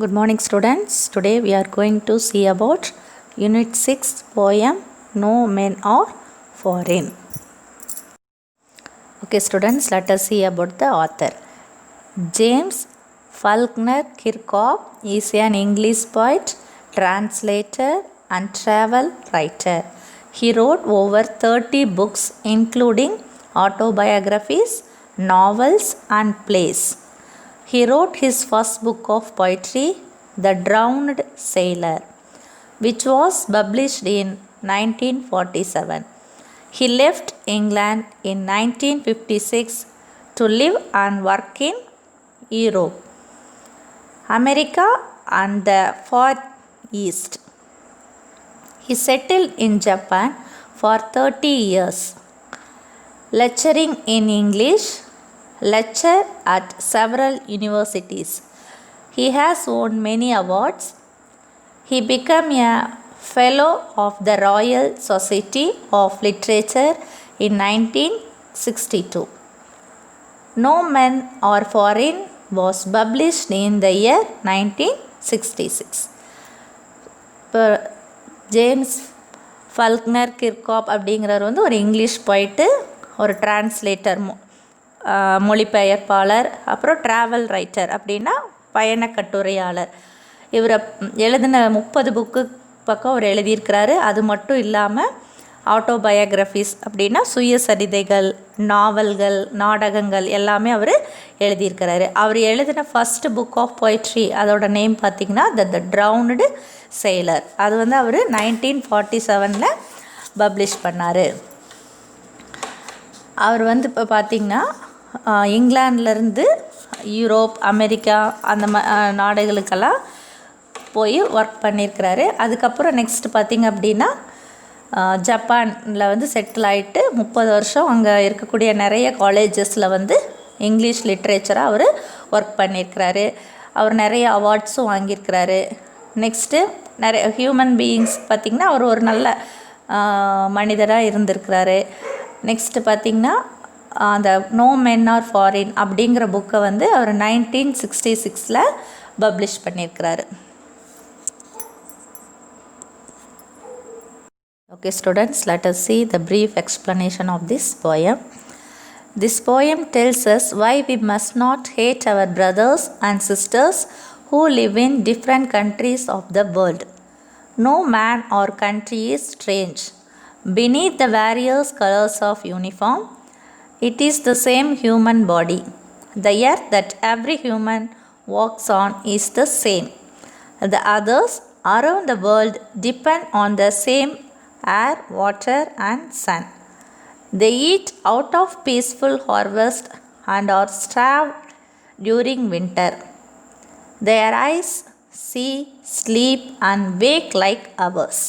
Good morning students. Today we are going to see about Unit 6 poem No Men Are Foreign. Okay students, let us see about the author. James Faulkner Kirkhope is an English poet, translator and travel writer. He wrote over 30 books including autobiographies, novels and plays. He wrote his first book of poetry, The Drowned Sailor, which was published in 1947. He left England in 1956 to live and work in Europe, America and the Far East. He settled in Japan for 30 years, lecturing in English, lectured at several universities. He has won many awards. He became a Fellow of the Royal Society of Literature in 1962. No Men Are Foreign was published in the year 1966. James ஃபல்க்னர் கிர்காப் அப்படிங்கிறவர் வந்து ஒரு English போயிட்டு ஒரு translator மொழிபெயர்ப்பாளர், அப்புறம் travel writer அப்படின்னா பயண கட்டுரையாளர். இவரை எழுதின 30 புக்கு பக்கம் அவர் எழுதியிருக்கிறாரு. அது மட்டும் இல்லாமல் ஆட்டோபயோகிராஃபிஸ் அப்படின்னா சுயசரிதைகள், நாவல்கள், நாடகங்கள் எல்லாமே அவர் எழுதியிருக்கிறாரு. அவர் எழுதின ஃபஸ்ட்டு புக் ஆஃப் பொய்ட்ரி அதோட நேம் பார்த்திங்கன்னா த ட்ரவுன்டு செயிலர். அது வந்து அவர் 1947 பப்ளிஷ் பண்ணார். அவர் வந்து இப்போ பார்த்திங்கன்னா இங்கிலாந்துலேருந்து யூரோப், அமெரிக்கா அந்த நாடுகளுக்கெல்லாம் போய் ஒர்க் பண்ணியிருக்கிறாரு. அதுக்கப்புறம் நெக்ஸ்ட்டு பார்த்திங்க அப்படின்னா ஜப்பானில் வந்து செட்டில் ஆகிட்டு 30 வருஷம் அங்கே இருக்கக்கூடிய நிறைய காலேஜஸில் வந்து இங்கிலீஷ் லிட்ரேச்சராக அவர் ஒர்க் பண்ணியிருக்கிறாரு. அவர் நிறைய அவார்ட்ஸும் வாங்கியிருக்கிறாரு. நெக்ஸ்ட்டு நிறைய ஹியூமன் பீயிங்ஸ் பார்த்திங்கன்னா அவர் ஒரு நல்ல மனிதராக இருந்திருக்கிறாரு. நெக்ஸ்ட்டு பார்த்திங்கன்னா அந்த நோ மென் ஆர் ஃபாரின் அப்படிங்கிற புக்கை வந்து அவர் 1966 பப்ளிஷ் பண்ணியிருக்கிறாரு. Okay students, let us see the brief explanation of this poem. This poem tells us why we must not hate our brothers and sisters who live in different countries of the world. No man or country is strange. Beneath the various colors of uniform, it is the same human body. The earth that every human walks on is the same. The others around the world depend on the same air, water and sun. They eat out of peaceful harvest and are starved during winter. Their eyes see, sleep and wake like ours.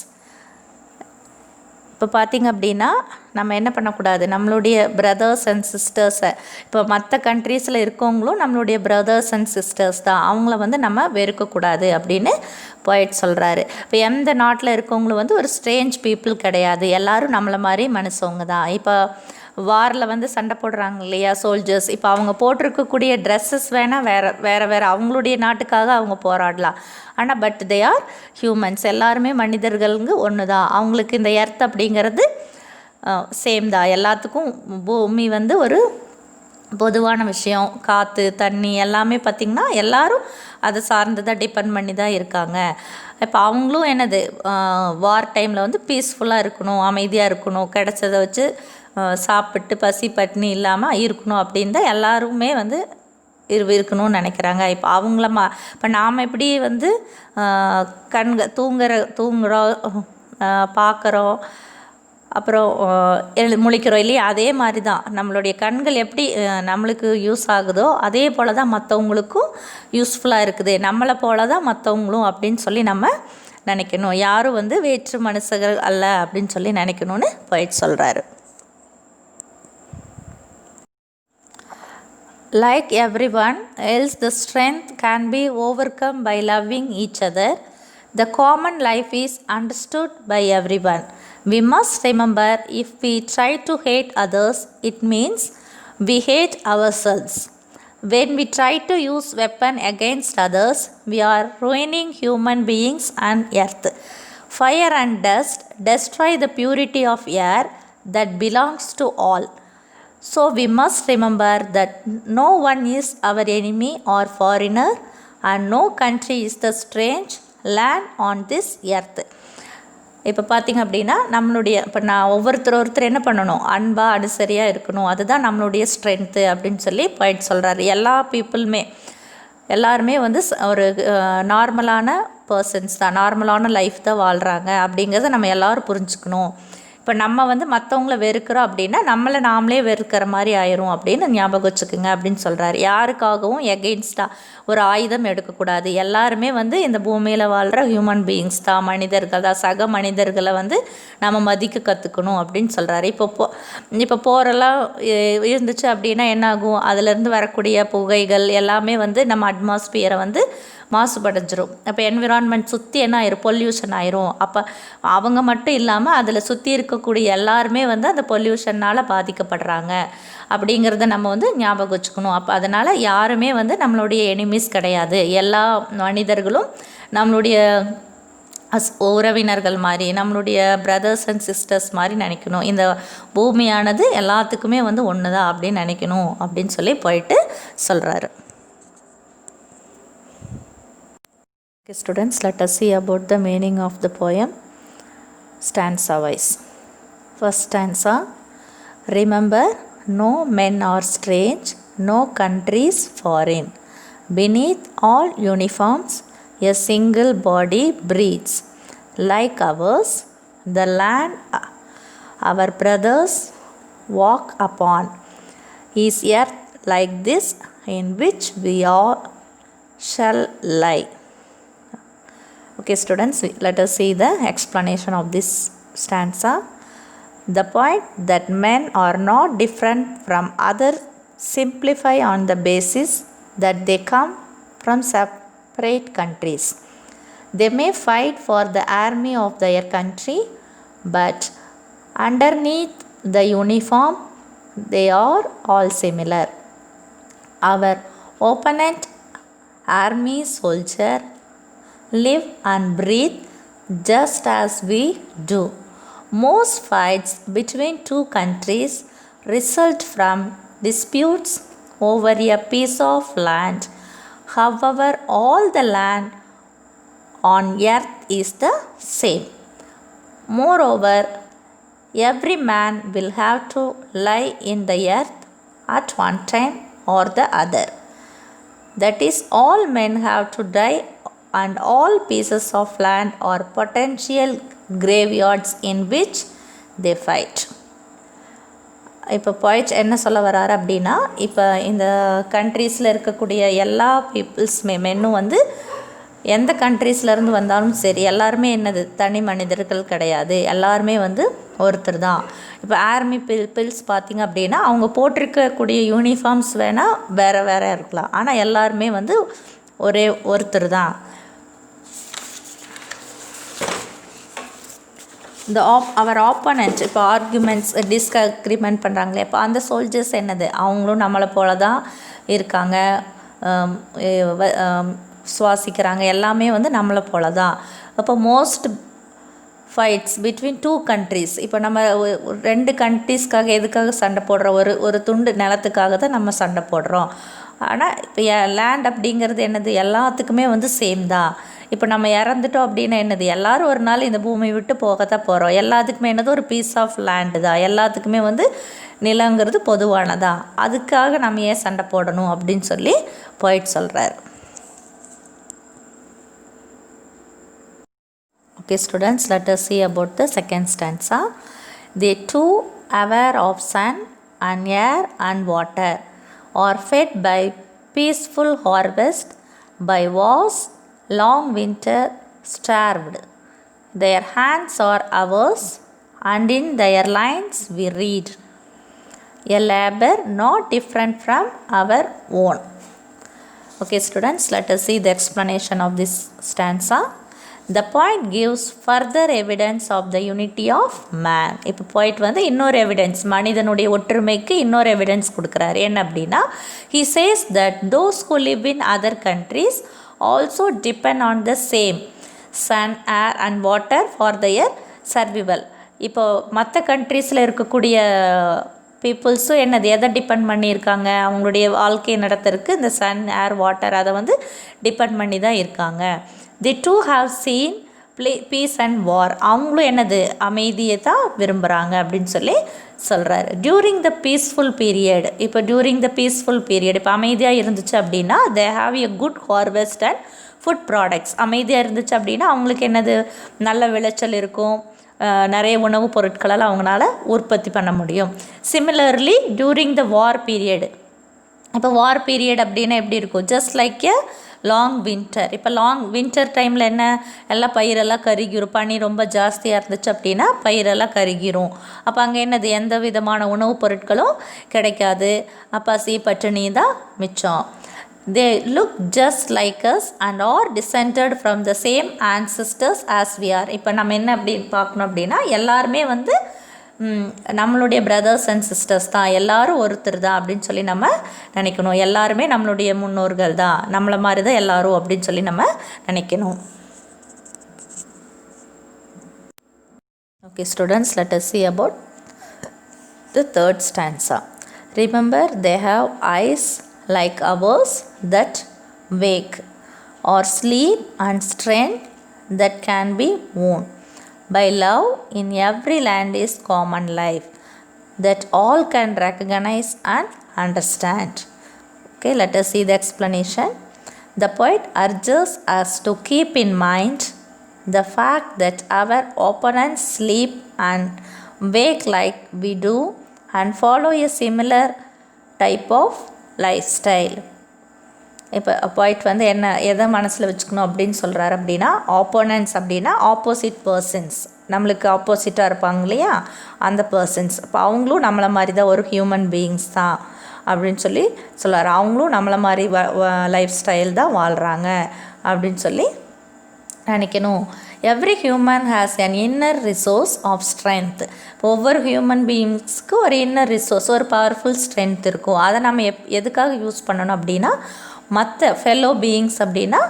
இப்போ பார்த்திங்க அப்படின்னா நம்ம என்ன பண்ணக்கூடாது, நம்மளுடைய brothers and சிஸ்டர்ஸை, இப்போ மற்ற கண்ட்ரீஸில் இருக்கவங்களும் நம்மளுடைய பிரதர்ஸ் அண்ட் சிஸ்டர்ஸ் தான், அவங்கள வந்து நம்ம வெறுக்கக்கூடாது அப்படின்னு போய்ட் சொல்கிறாரு. இப்போ எந்த நாட்டில் இருக்கவங்களும் வந்து ஒரு ஸ்ட்ரேஞ்ச் பீப்புள் கிடையாது, எல்லோரும் நம்மளை மாதிரி மனுஷவங்க தான். இப்போ வாரில் வந்து சண்டை போடுறாங்க இல்லையா சோல்ஜர்ஸ், இப்போ அவங்க போட்டிருக்கக்கூடிய ட்ரெஸ்ஸஸ் வேணால் வேறு அவங்களுடைய நாட்டுக்காக அவங்க போராடலாம். ஆனால் பட் தே ஆர் ஹியூமன்ஸ், எல்லாருமே மனிதர்களுங்க ஒன்று தான். அவங்களுக்கு இந்த எர்த் அப்படிங்கிறது சேம் தான். எல்லாத்துக்கும் பூமி வந்து ஒரு பொதுவான விஷயம். காற்று, தண்ணி எல்லாமே பார்த்திங்கன்னா எல்லோரும் அதை சார்ந்து தான் டிபெண்ட் பண்ணி தான் இருக்காங்க. இப்போ அவங்களும் என்னது வார் டைமில் வந்து பீஸ்ஃபுல்லாக இருக்கணும், அமைதியாக இருக்கணும், கிடச்சதை வச்சு சாப்பிட்டு பசி பட்டினி இல்லாமல் இருக்கணும் அப்படின்னு தான் எல்லாருமே வந்து இருக்கணும்னு நினைக்கிறாங்க. இப்போ அவங்கள இப்போ நாம் எப்படி வந்து தூங்குறோம், பார்க்குறோம், அப்புறம் முழிக்கிறோம் இல்லையா, அதே மாதிரி தான் நம்மளுடைய கண்கள் எப்படி நம்மளுக்கு யூஸ் ஆகுதோ அதே போல் தான் மற்றவங்களுக்கும் யூஸ்ஃபுல்லாக இருக்குது. நம்மளை போல தான் மற்றவங்களும் அப்படின்னு சொல்லி நம்ம நினைக்கணும். யாரும் வந்து வேற்று மனுஷர்கள் அல்ல அப்படின்னு சொல்லி நினைக்கணும்னு போயிட்டு சொல்கிறாரு. Like everyone else, the strength can be overcome by loving each other. The common life is understood by everyone. We must remember, if we try to hate others, it means we hate ourselves. When we try to use weapon against others, we are ruining human beings and earth. Fire and dust destroy the purity of air that belongs to all. So we must remember that no one is our enemy or foreigner, and no country is the strange land on this earth. இப்போ பார்த்திங்க அப்படின்னா நம்மளுடைய இப்போ நான் ஒவ்வொருத்தர் என்ன பண்ணணும், அன்பாக அனுசரியாக இருக்கணும், அதுதான் நம்மளுடைய ஸ்ட்ரென்த்து அப்படின்னு சொல்லி பாயிண்ட் சொல்கிறாரு. எல்லா பீப்புளுமே எல்லாருமே வந்து ஒரு நார்மலான பர்சன்ஸ் தான், நார்மலான லைஃப் தான் வாழ்கிறாங்க அப்படிங்கிறத நம்ம எல்லோரும் புரிஞ்சுக்கணும். இப்போ நம்ம வந்து மற்றவங்கள வெறுக்கிறோம் அப்படின்னா நம்மளை நாமளே வெறுக்கிற மாதிரி ஆயிரும் அப்படின்னு ஞாபகம் வச்சுக்குங்க அப்படின்னு சொல்கிறாரு. யாருக்காகவும் எகெயின்ஸ்டாக ஒரு ஆயுதம் எடுக்கக்கூடாது. எல்லாருமே வந்து இந்த பூமியில் வாழ்கிற ஹியூமன் பீயிங்ஸ் தான், மனிதர்கள் தான். சக மனிதர்களை வந்து நம்ம மதிக்க கற்றுக்கணும் அப்படின்னு சொல்கிறாரு. இப்போ போரெல்லாம் இருந்துச்சு அப்படின்னா என்னாகும், அதிலேருந்து வரக்கூடிய புகைகள் எல்லாமே வந்து நம்ம அட்மாஸ்பியரை வந்து மாசுபடைஞ்சிரும். அப்போ என்விரான்மெண்ட் சுற்றி என்ன ஆயிரும், பொல்யூஷன் ஆயிரும். அப்போ அவங்க மட்டும் இல்லாமல் அதில் சுற்றி இருக்கக்கூடிய எல்லாருமே வந்து அந்த பொல்யூஷனால் பாதிக்கப்படுறாங்க அப்படிங்கிறத நம்ம வந்து ஞாபகம் வச்சுக்கணும். அப்போ அதனால் யாருமே வந்து நம்மளுடைய எனிமீஸ் கிடையாது. எல்லா மனிதர்களும் நம்மளுடைய உறவினர்கள் மாதிரி, நம்மளுடைய பிரதர்ஸ் அண்ட் சிஸ்டர்ஸ் மாதிரி நினைக்கணும். இந்த பூமியானது எல்லாத்துக்குமே வந்து ஒன்று தான் அப்படின்னு நினைக்கணும் அப்படின்னு சொல்லி போயிட்டு சொல்கிறாரு. Okay, students, let us see about the meaning of the poem stanza wise. First stanza: remember, no men are strange, no countries foreign. Beneath all uniforms, a single body breathes. Like ours, the land our brothers walk upon is earth like this, in which we all shall lie. Okay, students, let us see the explanation of this stanza. The point that men are not different from others simplify on the basis that they come from separate countries. They may fight for the army of their country, but underneath the uniform they are all similar. Our opponent, army soldier, live and breathe just as we do. Most fights between two countries result from disputes over a piece of land. However, all the land on earth is the same. Moreover, every man will have to lie in the earth at one time or the other. That is, all men have to die, and all pieces of land are potential graveyards in which they fight. இப்போ poet என்ன சொல்ல வராரு அப்படின்னா, இப்போ இந்த கண்ட்ரீஸில் இருக்கக்கூடிய எல்லா பீப்புள்ஸுமே மென்னும் வந்து எந்த கண்ட்ரீஸ்லேருந்து வந்தாலும் சரி, எல்லாருமே என்னது தனி மனிதர்கள் கிடையாது, எல்லாருமே வந்து ஒருத்தர் தான். இப்போ ஆர்மி பீப்புள்ஸ் பார்த்திங்க அப்படின்னா அவங்க போட்டிருக்கக்கூடிய யூனிஃபார்ம்ஸ் வேணால் வேறு வேறு இருக்கலாம், ஆனால் எல்லாருமே வந்து ஒரே ஒருத்தர் தான். அவர் ஆப்போனண்ட் இப்போ ஆர்குமெண்ட்ஸ் டிஸ்அக்ரிமெண்ட் பண்ணுறாங்களே, இப்போ அந்த சோல்ஜர்ஸ் என்னது, அவங்களும் நம்மளை போல தான் இருக்காங்க, சுவாசிக்கிறாங்க, எல்லாமே வந்து நம்மளை போல தான். அப்போ most fights between two countries, இப்போ நம்ம ரெண்டு கண்ட்ரீஸ்க்காக எதுக்காக சண்டை போடுறோம், ஒரு துண்டு நிலத்துக்காக தான் நம்ம சண்டை போடுறோம். ஆனால் இப்போ லேண்ட் அப்படிங்கிறது என்னது, எல்லாத்துக்குமே வந்து சேம் தான். இப்போ நம்ம இறந்துட்டோம் அப்படின்னா என்னது, எல்லோரும் ஒரு நாள் இந்த பூமி விட்டு போகத்தான் போகிறோம். எல்லாத்துக்குமே என்னது ஒரு பீஸ் ஆஃப் லேண்டு தான், எல்லாத்துக்குமே வந்து நிலங்கிறது பொதுவானதான். அதுக்காக நம்ம ஏன் சண்டை போடணும் அப்படின்னு சொல்லி போயிட்டு சொல்கிறார். Okay, students, let us see about the second stanza. They too, aware of sun and air and water, are fed by peaceful harvest, by wars, long winter, starved. Their hands are ours, and in their lines we read, a labor not different from our own. Okay, students, let us see the explanation of this stanza. The point gives further evidence of the unity of man. இப்போ poet வந்து இன்னொரு evidence, மனிதனுடைய ஒற்றுமைக்கு இன்னொரு evidence கொடுக்குறாரு. என்ன அப்படின்னா, he says that those who live in other countries also depend on the same sun, air and water for their survival. இப்போ மற்ற கண்ட்ரீஸில் இருக்கக்கூடிய பீப்புள்ஸும் என்னது, எதை டிபெண்ட் பண்ணியிருக்காங்க, அவங்களுடைய வாழ்க்கையை நடத்துறதுக்கு இந்த சன், ஏர், வாட்டர் அதை வந்து டிபெண்ட் பண்ணி தான் இருக்காங்க. The two have seen peace and war, அவங்களும் என்னது, அமைதியை தான் விரும்புகிறாங்க அப்படின்னு சொல்லி சொல்கிறாரு. டியூரிங் த பீஸ்ஃபுல் பீரியட், இப்போ டியூரிங் த பீஸ்ஃபுல் பீரியட், இப்போ அமைதியாக இருந்துச்சு அப்படின்னா they have a good harvest and food products. அமைதியாக இருந்துச்சு அப்படின்னா அவங்களுக்கு என்னது, நல்ல விளைச்சல் இருக்கும், நிறைய உணவுப் பொருட்களால் அவங்களால உற்பத்தி பண்ண முடியும். Similarly during the war period, இப்போ வார் பீரியட் அப்படின்னா எப்படி இருக்கும், just like a long winter. இப்போ லாங் வின்டர் டைமில் என்ன, எல்லாம் பயிரெல்லாம் கருகிரும், பனி ரொம்ப ஜாஸ்தியாக இருந்துச்சு அப்படின்னா பயிரெல்லாம் கருகிரும். அப்போ அங்கே என்னது, எந்த விதமான உணவுப் பொருட்களும் கிடைக்காது, பசி பட்டினி தான் மிச்சம். They look just like us and are descended from the same ancestors as we are. இப்போ நம்ம என்ன அப்படி பார்க்கணும் அப்படின்னா, எல்லாருமே வந்து நம்மளுடைய பிரதர்ஸ் அண்ட் சிஸ்டர்ஸ் தான், எல்லோரும் ஒருத்தர் தான் அப்படின்னு சொல்லி நம்ம நினைக்கணும். எல்லாருமே நம்மளுடைய முன்னோர்கள் தான், நம்மளை மாதிரி தான் எல்லோரும் அப்படின்னு சொல்லி நம்ம நினைக்கணும். Okay students, let us see about the third stanza. Remember, they have eyes like ours that wake, or sleep and strength that can be won. By love in every land is common life, that all can recognize and understand. Okay, let us see the explanation. The poet urges us to keep in mind the fact that our opponents sleep and wake like we do and follow a similar type of life style. இப்போ point வந்து என்ன, எதை மனசில் வச்சுக்கணும் அப்படின்னு சொல்கிறாரு அப்படின்னா, opponents அப்படின்னா ஆப்போசிட் பர்சன்ஸ், நம்மளுக்கு ஆப்போசிட்டாக இருப்பாங்க இல்லையா, அந்த பர்சன்ஸ். இப்போ அவங்களும் நம்மளை மாதிரி தான் ஒரு ஹியூமன் பீயிங்ஸ் தான் அப்படின்னு சொல்லி சொல்கிறார். அவங்களும் நம்மளை மாதிரி லைஃப் ஸ்டைல் தான் வாழ்கிறாங்க அப்படின்னு சொல்லி நினைக்கணும். Every human has an inner resource of strength. ஒவ்வொரு ஹியூமன் பீயிங்ஸ்க்கு ஒரு இன்னர் ரிசோர்ஸ், ஒரு பவர்ஃபுல் ஸ்ட்ரென்த் இருக்கும். அதை நம்ம எதுக்காக யூஸ் பண்ணணும் அப்படின்னா, மற்ற ஃபெல்லோ பீயிங்ஸ் அப்படின்னா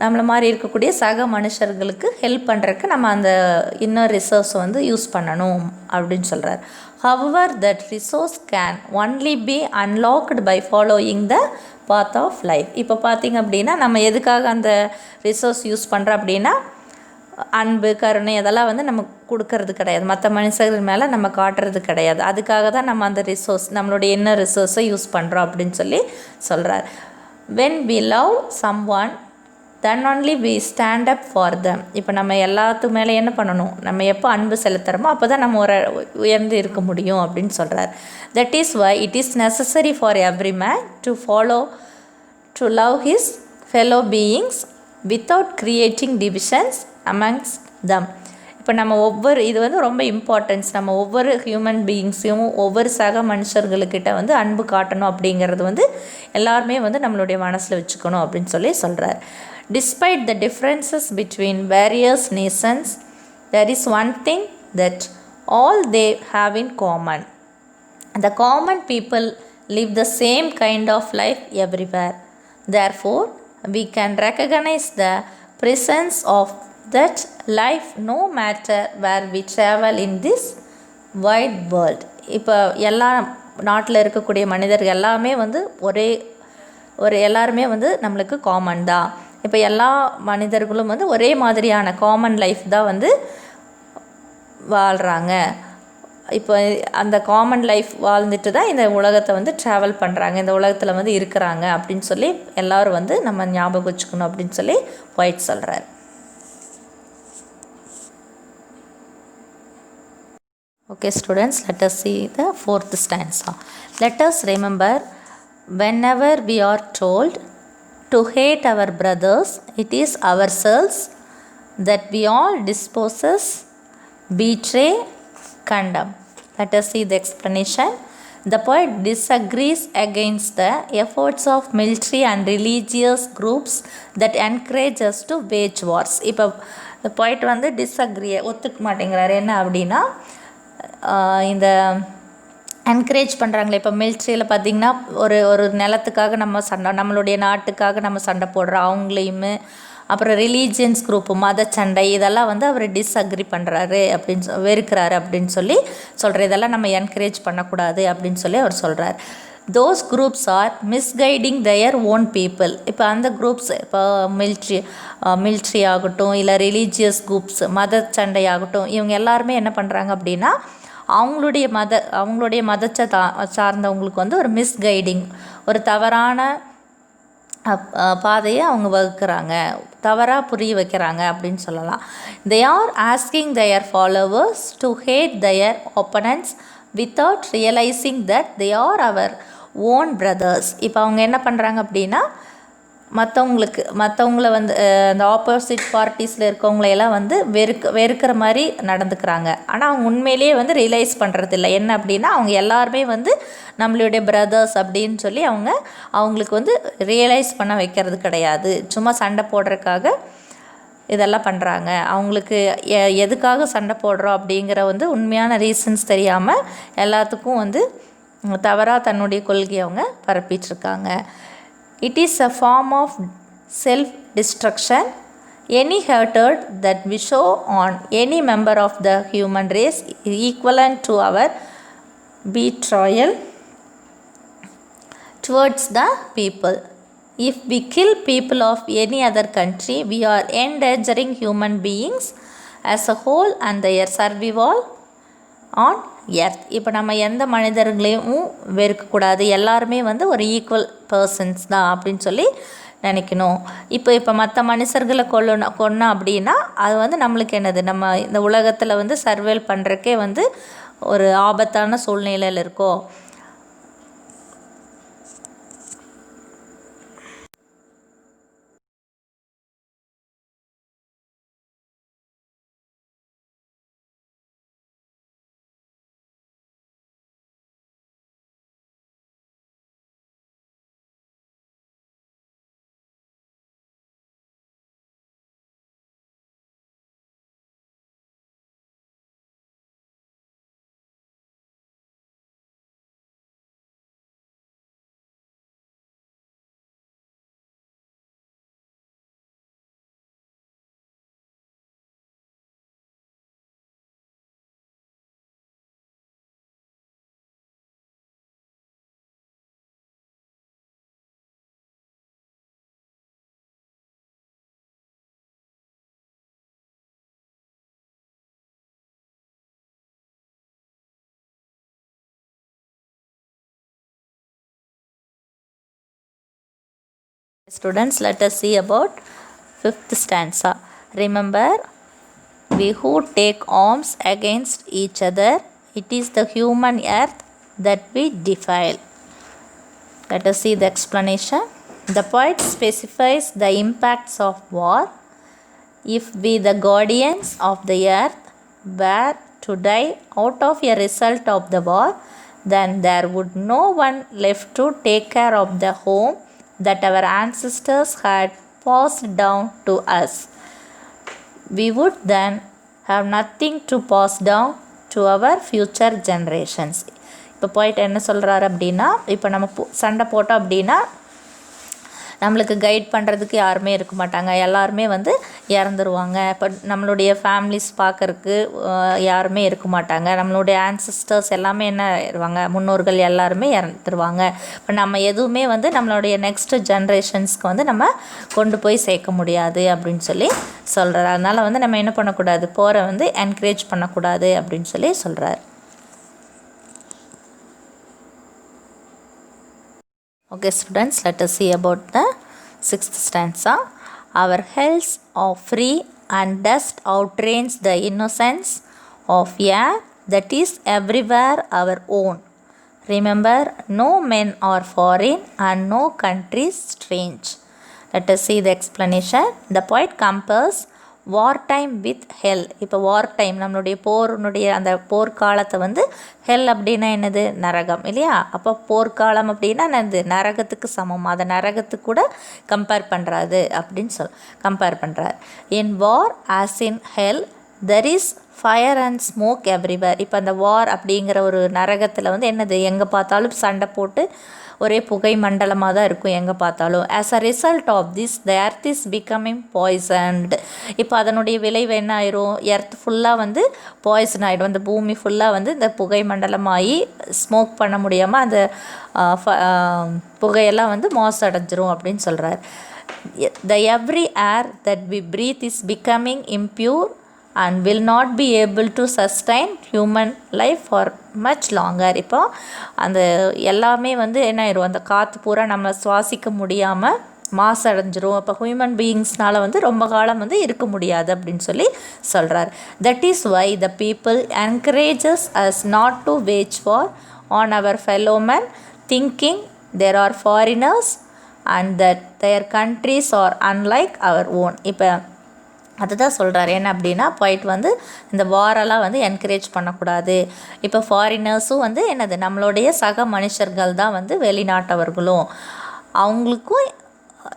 நம்மளை மாதிரி இருக்கக்கூடிய சக மனுஷர்களுக்கு ஹெல்ப் பண்ணுறதுக்கு நம்ம அந்த இன்னர் ரிசோர்ஸை வந்து யூஸ் பண்ணணும் அப்படின்னு சொல்கிறார். However, that resource can only be unlocked by following the path of life. இப்போ பார்த்திங்க அப்படின்னா நம்ம எதுக்காக அந்த ரிசோர்ஸ் யூஸ் பண்ணுறோம் அப்படின்னா, அன்பு, கருணை அதெல்லாம் வந்து நம்ம கொடுக்கறது கிடையாது, மற்ற மனுஷர்கள் மேலே நம்ம காட்டுறது கிடையாது. அதுக்காக தான் நம்ம அந்த ரிசோர்ஸ், நம்மளுடைய என்ன ரிசோர்ஸை யூஸ் பண்ணுறோம் அப்படின்னு சொல்லி சொல்கிறார். when we love someone then only we stand up for them. இப்போ நம்ம எல்லாத்து மேலே என்ன பண்ணணும், நம்ம எப்போ அன்பு செலுத்துகிறோமோ அப்போ தான் நம்ம உயர்ந்து இருக்க முடியும் அப்படின்னு சொல்கிறார். that is why it is necessary for every man to love his fellow beings without creating divisions amongst them. இப்போ நம்ம இது வந்து ரொம்ப இம்பார்ட்டன்ஸ், நம்ம ஒவ்வொரு ஹியூமன் பீயிங்ஸையும் ஒவ்வொரு சக மனுஷர்களுக்கிட்ட வந்து அன்பு காட்டணும் அப்படிங்கிறது வந்து எல்லாருமே வந்து நம்மளுடைய மனசில் வச்சுக்கணும் அப்படின்னு சொல்லி சொல்கிறார். Despite the differences between various nations, there is one thing that all they have in common. The common people live the same kind of life everywhere. Therefore, we can recognize the presence of that life no matter where we travel in this wide world. இப்போ எல்லா நாட்டில் இருக்கக்கூடிய மனிதர்கள் எல்லாமே வந்து எல்லாருமே வந்து நம்மளுக்கு காமன் தான். இப்போ எல்லா மனிதர்களும் வந்து ஒரே மாதிரியான காமன் லைஃப் தான் வந்து வாழ்கிறாங்க. இப்போ அந்த காமன் லைஃப் வாழ்ந்துட்டு தான் இந்த உலகத்தை வந்து ட்ராவல் பண்ணுறாங்க, இந்த உலகத்தில் வந்து இருக்கிறாங்க அப்படின்னு சொல்லி எல்லோரும் வந்து நம்ம ஞாபகம் வச்சுக்கணும் அப்படின்னு சொல்லி ஒயிட் சொல்கிறார். Okay students, let us see the fourth stanza. Let us remember, whenever we are told to hate our brothers, it is ourselves that we all disposes, betray, condemn. Let us see the explanation. The poet disagrees against the efforts of military and religious groups that encourage us to wage wars. இப்போ poet வந்து ஒத்துக்க மாட்டேங்கிறாரு. என்ன அப்படின்னா இந்த encourage பண்ணுறாங்களே, இப்போ மிலிட்ரியில் பார்த்திங்கன்னா ஒரு நிலத்துக்காக நம்மளுடைய நாட்டுக்காக நம்ம சண்டை போடுறோம் அவங்களையுமே. அப்புறம் ரிலீஜியன்ஸ் குரூப்பு மத சண்டை இதெல்லாம் வந்து அவர் டிஸ்அக்ரி பண்ணுறாரு வெறுக்கிறாரு அப்படின்னு சொல்கிற இதெல்லாம் நம்ம என்கரேஜ் பண்ணக்கூடாது அப்படின்னு சொல்லி அவர் சொல்கிறார். Those groups are misguiding their own people. இப்போ அந்த குரூப்ஸ் இப்போ மிலிட்ரி ஆகட்டும் இல்லை ரிலீஜியஸ் குரூப்ஸ் மத சண்டை ஆகட்டும், இவங்க எல்லாருமே என்ன பண்ணுறாங்க அப்படின்னா அவங்களுடைய மதத்தை சார்ந்தவங்களுக்கு வந்து ஒரு மிஸ்கைடிங், ஒரு தவறான பாதையை அவங்க வகுக்கிறாங்க, தவறாக புரிய வைக்கிறாங்க அப்படின்னு சொல்லலாம். They are asking their followers to hate their opponents without realising that they are our own brothers. இப்போ அவங்க என்ன பண்ணுறாங்க அப்படின்னா மற்றவங்கள வந்து அந்த ஆப்போசிட் பார்ட்டிஸில் இருக்கவங்களையெல்லாம் வந்து வெறுக்கிற மாதிரி நடந்துக்கிறாங்க. ஆனால் அவங்க உண்மையிலேயே வந்து ரியலைஸ் பண்ணுறதில்ல. என்ன அப்படின்னா அவங்க எல்லாருமே வந்து நம்மளுடைய பிரதர்ஸ் அப்படின்னு சொல்லி அவங்களுக்கு வந்து ரியலைஸ் பண்ண வைக்கிறது கிடையாது. சும்மா சண்டை போடுறதுக்காக இதெல்லாம் பண்ணுறாங்க. அவங்களுக்கு எதுக்காக சண்டை போடுறோம் அப்படிங்கிற வந்து உண்மையான ரீசன்ஸ் தெரியாமல் எல்லாத்துக்கும் வந்து தவறாக தன்னுடைய கொள்கையை அவங்க பரப்பிட்டுருக்காங்க. It is a form of self-destruction. Any hatred that we show on any member of the human race is equivalent to our betrayal towards the people. If we kill people of any other country, we are endangering human beings as a whole and their survival on earth. இப்போ நம்ம எந்த மனிதர்களையும் வெறுக்கக்கூடாது, எல்லாருமே வந்து ஒரு equal persons தான் அப்படின்னு சொல்லி நினைக்கணும். இப்போ மற்ற மனுஷர்களை கொன்னோம் அப்படின்னா அது வந்து நம்மளுக்கு என்னது, நம்ம இந்த உலகத்தில் வந்து சர்வைவ் பண்ணுறக்கே வந்து ஒரு ஆபத்தான சூழ்நிலையில் இருக்கோம். Students, let us see about 5th stanza. Remember, we who take arms against each other, it is the human earth that we defile. Let us see the explanation. The poet specifies the impacts of war. If we, the guardians of the earth, were to die out of a result of the war, then there would no one left to take care of the home that our ancestors had passed down to us. We would then have nothing to pass down to our future generations. இப்போ போயிட்டு என்ன சொல்கிறாரு அப்படின்னா, இப்போ நம்ம சண்டை போட்டோம் அப்படின்னா நம்மளுக்கு கைட் பண்ணுறதுக்கு யாருமே இருக்க மாட்டாங்க, எல்லாருமே வந்து இறந்துருவாங்க. இப்போ நம்மளுடைய ஃபேமிலிஸ் பார்க்கறக்கு யாருமே இருக்க மாட்டாங்க. நம்மளுடைய ஆன்சிஸ்டர்ஸ் எல்லாமே என்ன ஆயிடுவாங்க, முன்னோர்கள் எல்லாருமே இறந்துருவாங்க. இப்போ நம்ம எதுவுமே வந்து நம்மளுடைய நெக்ஸ்ட் ஜென்ரேஷன்ஸ்க்கு வந்து நம்ம கொண்டு போய் சேர்க்க முடியாது அப்படின்னு சொல்லி சொல்கிறார். அதனால் வந்து நம்ம என்ன பண்ணக்கூடாது, போரை வந்து என்கரேஜ் பண்ணக்கூடாது அப்படின்னு சொல்லி சொல்கிறார். Okay students, let us see about the 6th stanza. Our hells are free and dust outrange the innocence of air that is everywhere our own. Remember, no men are foreign and no country strange. Let us see the explanation. The poet compares war time with hell. இப்போ war time நம்மளுடைய போருனுடைய அந்த போர்க்காலத்தை வந்து ஹெல் அப்படின்னா என்னது, நரகம் இல்லையா. அப்போ போர்க்காலம் அப்படின்னா என்னது, நரகத்துக்கு சமம். அதை நரகத்துக்கு கூட கம்பேர் பண்ணுறாது அப்படின்னு கம்பேர் பண்ணுறார். In war as in hell there is fire and smoke everywhere. இப்போ அந்த வார் அப்படிங்கிற ஒரு நரகத்தில் வந்து என்னது, எங்கே பார்த்தாலும் சண்டை போட்டு ஒரே புகை மண்டலமாக தான் இருக்கும் எங்கே பார்த்தாலும். As a result of this the earth is becoming poisoned. இப்போ அதனுடைய விளைவு என்ன ஆயிரும், எர்த் ஃபுல்லாக வந்து பாய்சன் ஆகிடும். அந்த பூமி ஃபுல்லாக வந்து இந்த புகை மண்டலமாகி ஸ்மோக் பண்ண முடியாமல் அந்த புகையெல்லாம் வந்து மாசடைஞ்சிரும் அப்படின்னு சொல்கிறார். The every air that we breathe is becoming impure and will not be able to sustain human life for much longer. இப்போ அந்த எல்லாமே வந்து என்ன ஆயிரும், அந்த காற்று பூரா நம்ம சுவாசிக்க முடியாமல் மாசடைஞ்சிரும். அப்போ ஹியூமன் பீயிங்ஸ்னால் வந்து ரொம்ப காலம் வந்து இருக்க முடியாது அப்படின்னு சொல்கிறார். That is why the people encourages us not to wage war on our fellow man thinking they're are foreigners and that their countries are unlike our own. இப்போ அதுதான் சொல்கிறார். என்ன அப்படின்னா போயிட்டு வந்து இந்த வாரெல்லாம் வந்து என்கரேஜ் பண்ணக்கூடாது. இப்போ ஃபாரினர்ஸும் வந்து என்னது, நம்மளுடைய சக மனுஷர்கள் தான் வந்து வெளிநாட்டவர்களும், அவங்களுக்கும்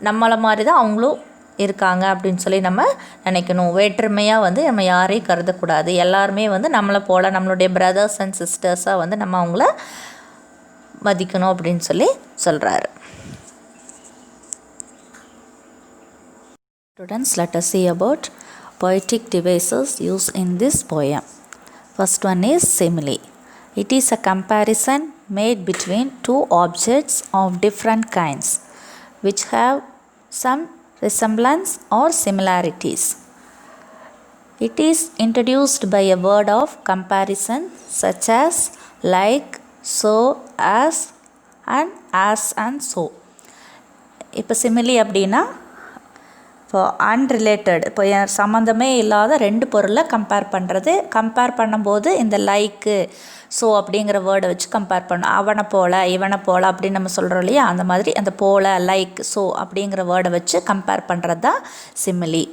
நம்மளை மாதிரி தான் அவங்களும் இருக்காங்க அப்படின்னு நம்ம நினைக்கணும். வேற்றுமையாக வந்து நம்ம யாரையும் கருதக்கூடாது. எல்லாருமே வந்து நம்மளை போல் நம்மளுடைய பிரதர்ஸ் அண்ட் சிஸ்டர்ஸாக வந்து நம்ம அவங்கள மதிக்கணும் அப்படின்னு சொல்கிறாரு. Students, let us see about poetic devices used in this poem. First one is simile. It is a comparison made between two objects of different kinds which have some resemblance or similarities. It is introduced by a word of comparison such as like, so, as and so. இப்போ simile அப்படின்னா இப்போ unrelated, இப்போ சம்மந்தமே இல்லாத ரெண்டு பொருளை compare பண்ணும்போது இந்த லைக்கு ஸோ அப்படிங்கிற வேர்டை வச்சு கம்பேர் பண்ணணும். அவனை போல் இவனை போல் அப்படின்னு நம்ம சொல்கிறோம் இல்லையா, அந்த மாதிரி அந்த போல் லைக் ஸோ அப்படிங்கிற வேர்டை வச்சு கம்பேர் பண்ணுறது தான் simile.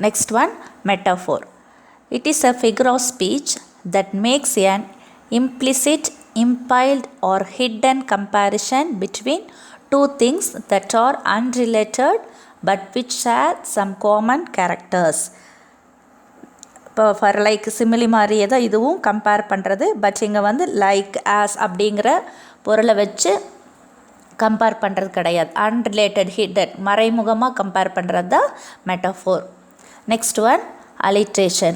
Next one metaphor. It is a figure of speech that makes an implicit, implied or hidden comparison between two things that are unrelated but which share some common characters. இப்போ for like சிமிலி மாதிரியே தான் இதுவும் compare பண்ணுறது. But இங்கே வந்து like as அப்படிங்கிற பொருளை வச்சு கம்பேர் பண்ணுறது கிடையாது. அன்ரிலேட்டட், ஹிடன், மறைமுகமாக கம்பேர் பண்ணுறது தான் metaphor. Next one alliteration.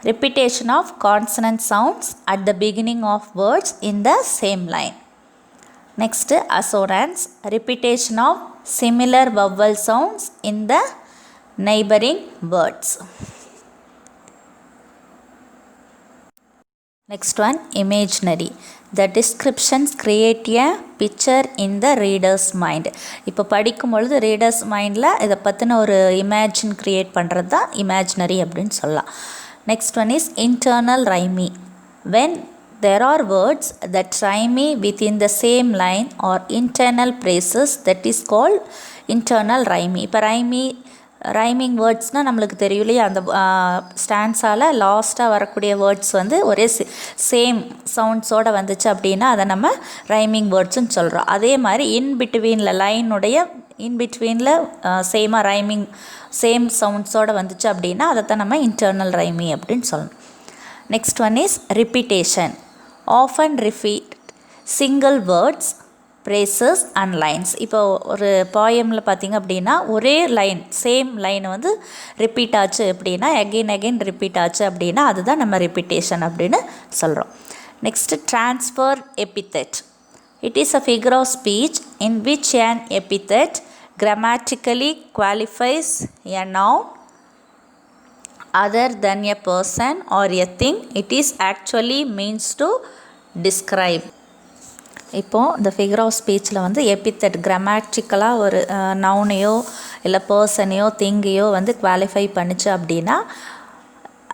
Repetition of consonant sounds at the beginning of words in the same line. Next, assonance. Repetition of similar vowel sounds in the neighboring words. Next one, imaginary. The descriptions create a picture in the reader's mind. இப்போ படிக்கும் பொழுது readers மைண்டில் இதை பற்றின ஒரு imagine create பண்ணுறது தான் imaginary அப்படின்னு சொல்லலாம். Next one is internal rhyming. When there are words that rhyme within the same line or internal phrases, that is called internal rhyming. இப்போ ரைமிங் வேர்ட்ஸ்னால் நம்மளுக்கு தெரியும் இல்லையா, அந்த ஸ்டான்ஸால் லாஸ்ட்டாக வரக்கூடிய வேர்ட்ஸ் வந்து ஒரே சேம் சவுண்ட்ஸோடு வந்துச்சு அப்படின்னா அதை நம்ம ரைமிங் வேர்ட்ஸுன்னு சொல்கிறோம். அதே மாதிரி இன்பிட்வீனில் லைனுடைய இன்பிட்வீனில் சேமாக ரைமிங் சேம் சவுண்ட்ஸோடு வந்துச்சு அப்படின்னா அதை தான் நம்ம இன்டர்னல் ரைமிங் அப்படின்னு சொல்லணும். Next one is repetition. Often repeat single words, phrases and lines. இப்போ ஒரு போயமில் பார்த்திங்க அப்படின்னா ஒரே லைன், சேம் லைன் வந்து ரிப்பீட் ஆச்சு அப்படின்னா அகெயின் ரிப்பீட் ஆச்சு அப்படின்னா அதுதான் நம்ம ரிப்பீட்டேஷன் அப்படின்னு சொல்கிறோம். Next transfer epithet. It is a figure of speech in which an epithet grammatically qualifies a noun other than a person or a thing it is actually means to describe. இப்போது இந்த figure of ஸ்பீச்சில் வந்து epithet கிராமட்டிக்கலாக ஒரு நவுனையோ இல்லை பர்சனையோ திங்கையோ வந்து qualify பண்ணிச்சு அப்படின்னா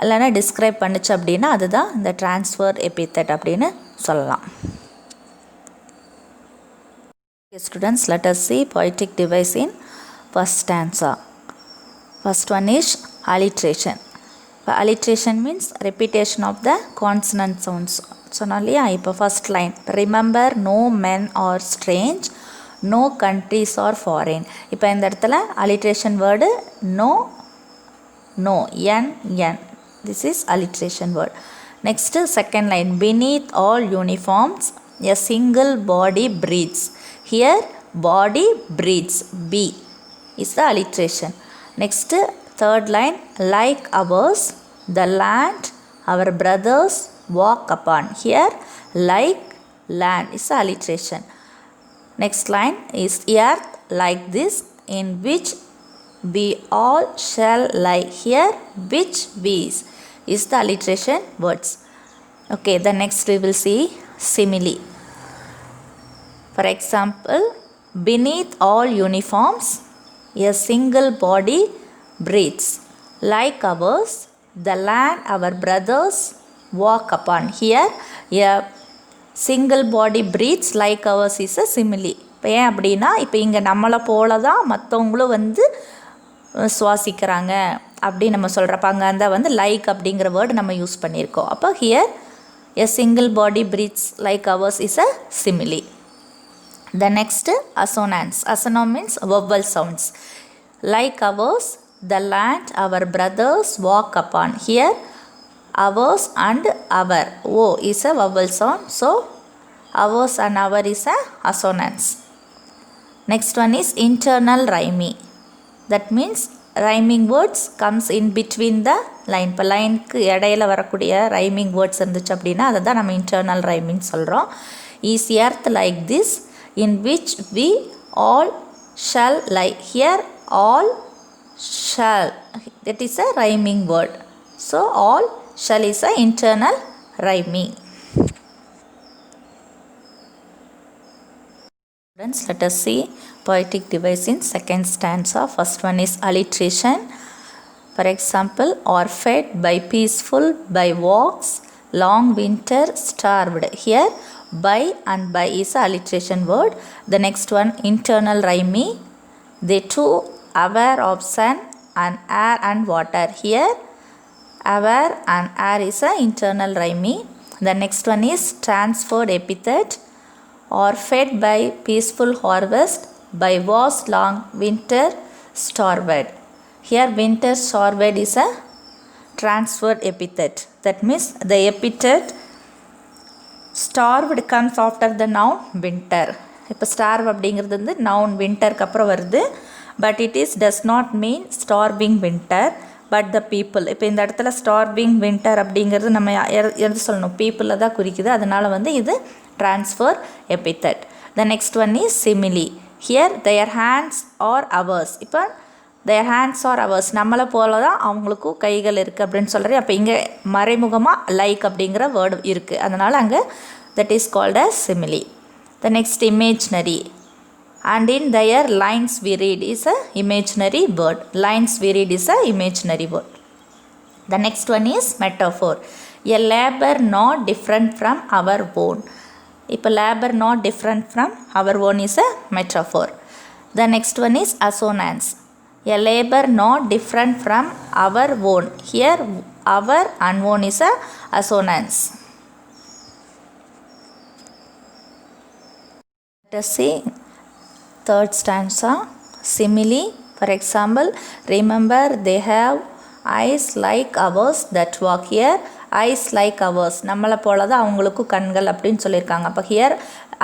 இல்லைன்னா describe பண்ணிச்சு அப்படின்னா அதுதான் இந்த ட்ரான்ஸ்ஃபர் எபித்தட் அப்படின்னு சொல்லலாம். Students, let us see poetic device in first stanza. First one is alliteration. Alliteration means repetition of the consonant sounds. சொன்னோம் இல்லையா? இப்போ first line, remember no men are strange, no countries are foreign. இப்போ இந்த இடத்துல alliteration word no, no, N, N. This is alliteration word. Next, second line, beneath all uniforms a single body breathes. Here body breathes, B is the alliteration. Next, third line, like ours the land our brothers walk upon. Here like land is the alliteration. Next line is earth like this in which we all shall lie. Here which bees is the alliteration words. Okay, the next we will see simile. For example, beneath all uniforms a single body breathes. Like ours the land our brothers walk upon. Here a single body breathes like ours is a simile. இப்போ ஏன் அப்படின்னா, இப்போ இங்கே நம்மளை போல தான் மற்றவங்களும் வந்து சுவாசிக்கிறாங்க அப்படி நம்ம சொல்கிறப்ப அங்கே அந்த வந்து லைக் அப்படிங்கிற வேர்டு நம்ம யூஸ் பண்ணியிருக்கோம். அப்போ here a single body breathes like ours is a simile. The next assonance. Assonance means vowel sounds. Like ours the land our brothers walk upon. Here ours and our, O is a vowel sound. So ours and our is a assonance. Next one is internal rhyming. That means rhyming words comes in between the line. இப்போ லைனுக்கு இடையில வரக்கூடிய rhyming words இருந்துச்சு அப்படின்னா அதை தான் நம்ம internal rhyming சொல்கிறோம். Is earth like this in which we all shall lie. Here all shall, that is a rhyming word. So all shall is a internal rhyming. Students, let us see poetic device in second stanza. First one is alliteration. For example, or fed by peaceful by walks, long winter starved. Here by and by is a alliteration word. The next one internal rhyming. They too aware of sun and air and water. Here aware and air is a internal rhyming. The next one is transferred epithet. Or fed by peaceful harvest by was long winter starved. Here winter starved is a transferred epithet. That means the epithet starved comes after the noun winter. இப்போ starve அப்படிங்கிறது வந்து noun winterக்கு அப்புறம் வருது. But it is does not mean starving winter but the people. இப்போ இந்த இடத்துல starving winter அப்படிங்கிறது நம்ம எது சொல்லணும், பீப்புளை தான் குறிக்குது. அதனால வந்து இது transfer epithet. The next one is simile. Here their hands are ours. இப்போ their hands are ours, நம்மளை போல தான் அவங்களுக்கும் கைகள் இருக்குது அப்படின்னு சொல்கிறது. அப்போ இங்கே மறைமுகமாக லைக் அப்படிங்கிற வேர்டு இருக்குது, அதனால் அங்கே that is called as simile. The next imaginary. And in their lines we read is a imaginary word. Lines we read is a imaginary word. The next one is metaphor. A labor not different from our own. இப்போ labor not different from our own is a metaphor. The next one is assonance. A labor not different from our own. Here our and own is a assonance. Let us see third stanza, simile. For example, remember they have eyes like ours that walk. Here eyes like ours, நம்மளை போல தான் அவங்களுக்கும் கண்கள் அப்படின்னு சொல்லியிருக்காங்க. அப்போ here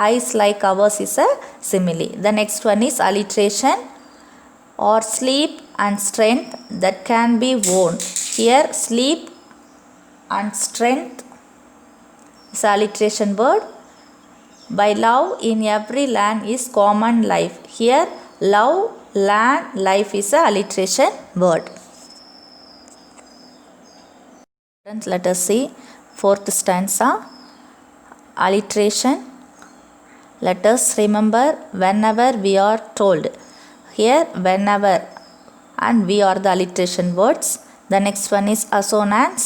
eyes like ours is a simile. The next one is alliteration. Or sleep and strength that can be worn. Here sleep and strength is alliteration word. By love in every land is common life. Here love, land, life is a alliteration word. Let us see fourth stanza, alliteration. Let us remember whenever we are told. Here whenever and we are the alliteration words. The next one is assonance.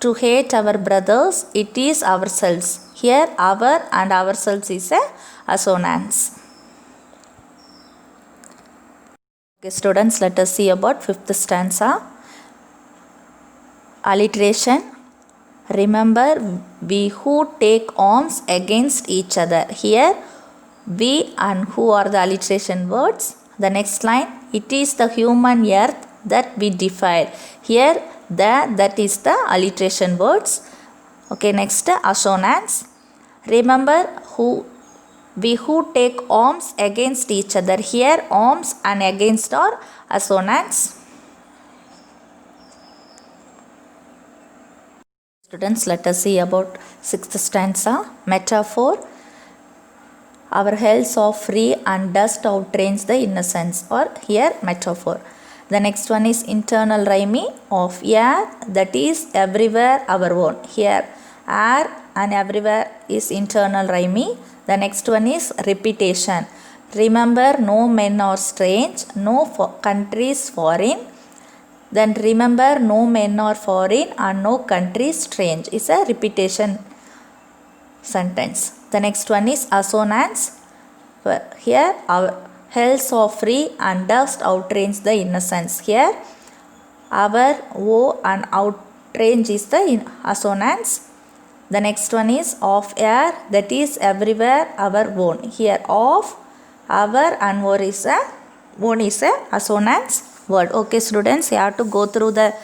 To hate our brothers it is ourselves. Here our and ourselves is a assonance. Okay, students, let us see about fifth stanza. Alliteration. Remember, we who take arms against each other. Here, we and who are the alliteration words. The next line, it is the human earth that we defile. Here, that is the alliteration words. Okay, next, assonance. Remember, we who take arms against each other. Here, arms and against are assonance. Students, let us see about sixth stanza. Metaphor. Our hells are free and dust outrange the innocence. Or here, metaphor. The next one is internal rhyming of air, that is everywhere our own. Here, air and everywhere is internal rhyming. The next one is repetition. Remember, no men are strange, no country is foreign. Then remember, no men are foreign and no country is strange. Is a repetition sentence. The next one is assonance. Here, our hells are free and dust outrange the innocence. Here, our woe and outrange is the assonance. The next one is of air, that is everywhere our own. Here, of, our and own is a assonance word. Okay, students, you have to go through the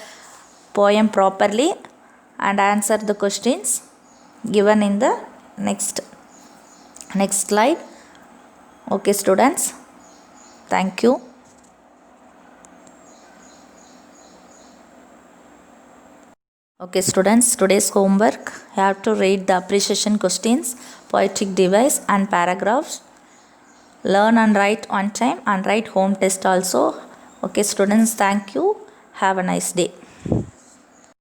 poem properly and answer the questions given in the next slide. Okay, students, thank you. Okay, students, today's homework, you have to read the appreciation questions, poetic device and paragraphs. Learn and write on time and write home test also. Okay, students, thank you. Have a nice day.